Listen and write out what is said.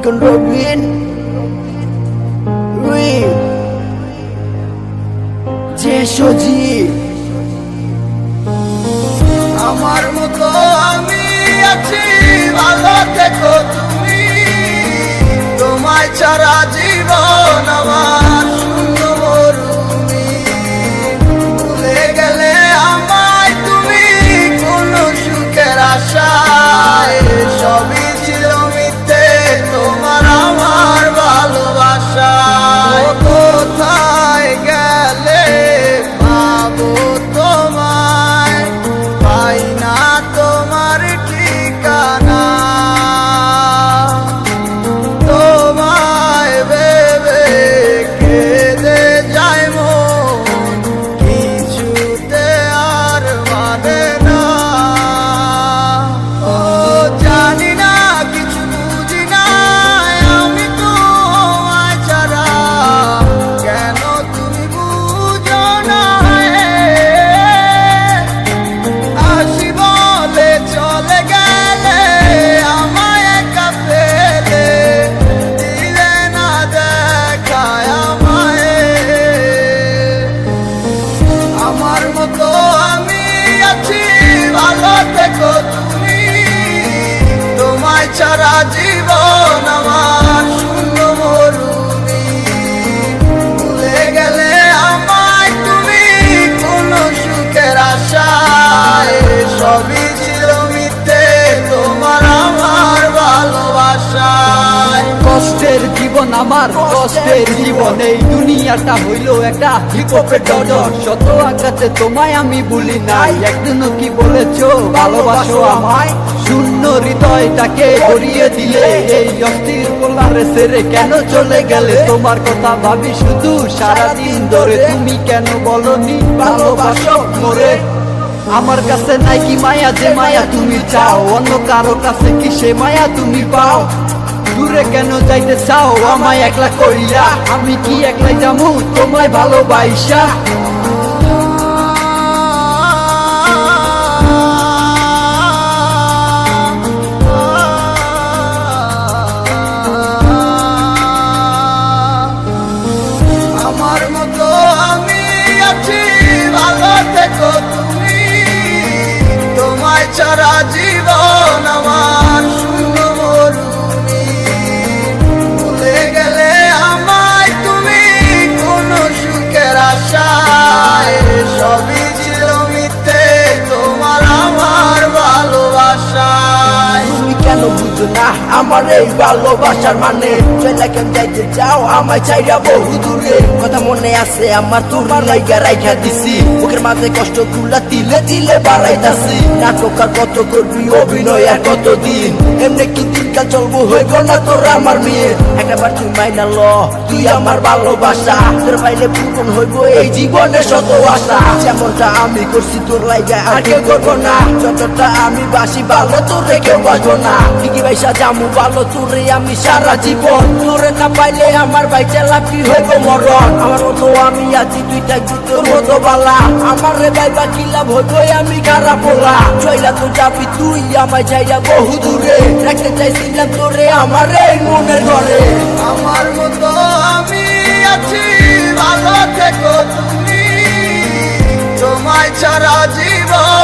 লিখন রবিন যে সজীব আমার মতো আমি আছি, ভালো থেকো তুমি। তোমায় ছাড়া জীবন আমার শূন্য মরুভূমি। ভুলে গেলে আমায় তুমি কোন সুখের আশায়। সবই ছিল মিথ্যে তোমার আমার ভালোবাসায়। কোথায় গেলে পাবো তোমায়, পাই না তোমার ঠিকানা। তোমায় ভেবে কেঁদে যায় মন, কিছুতে আর মানে না। ও জানি না, কিছু বুঝি না আমি তোমায় ছাড়া। কেন তুমি বুঝো না? আসি বলে চলে গেলে আমায় একা ফেলে, দিলে না দেখায় আমায়। আমার মতো আমি আছি, ভালো থেকো তুমি। তোমায় ছাড়া জীবন আমার শূন্য মরুভূমি। ভুলে গেলে আমায় তুমি কোন সুখের আশায়। সবই ছিল মিথ্যে তোমার আমার ভালোবাসায়। কষ্টের জীবন আমার, কষ্টের জীবন। এই দুনিয়াটা হইল একটা হিপহপের ডজন। শত আঘাতে তোমায় আমি ভুলি নাই, একদিনও কি বলেছো ভালোবাসো আমায়। শূন্য হৃদয়টাকে গড়িয়ে দিলে, এই অস্থির পোলারে ছেড়ে কেন চলে গেলে? তোমার কথা ভাবি শুধু সারাদিন ধরে, তুমি কেন বলনি ভালোবাসো মোরে? আমার কাছে নাই কি মায়া, যে মায়া তুমি চাও? অন্য কারো কাছে কি সে মায়া তুমি পাও? দূরে কেন যাইতে চাও আমায় একলা কইরা? আমি কি একলাই যাবো তোমায় ভালোবাসা? আমার মতো আমি আছি, ভালো থেকো তুমি। তোমায় ছাড়া জীবন আমার শূন্য মরুভূমি। ভুলে গেলে আমায় তুমি কোন সুখের আশায়। সবই ছিল মিথ্যে তোমার আমার ভালোবাসায়। তুমি কেন বুঝো না আমার এই ভালোবাসার মানে? চলে কেন যাইতে চাও আমায় চাইরা বহু দূরে? কথা মনে আছে আমার, তোমার লাইগা রাইখা দিছি। বুকের মাঝে কষ্ট গুলা তিলে তিলে বাড়াইতাছি। নাটক আর কত করবি, অভিনয় আর কতদিন? এমনি কি দিনকাল চলবো, হইব না তোর আমার মেয়ে? একবার তুই মাইনা ল, তুই আমার ভালোবাসা। তোর বাইরে পূরণ হইব এই জীবনে শত আশা। যেমনটা আমি করছি তোর লাইগা আর কেউ করবো না। যতটা আমি বাসি ভালো তোরে কেউ বাসবো না। ঠিকই ভাইসা জামু ভালো তোরে আমি সারা জীবন। তোরে না পাইলে আমার ভাই চালা কি হইব মরণ। আমার মতো আমি আছি, তুই থাকবি তোর মতো বালা। আমার রে ভাই বা কি লাভ হইব আমি খারাপ বলা। চইলা তো যাবি তুই আমায় চাইয়া বহু দূরে। রাখতে চাইছিলাম তোরে আমার এই মনের ঘরে। আমার মতো আমি আছি, ভালো থেকো তুমি। তোমায় ছাড়া জীবন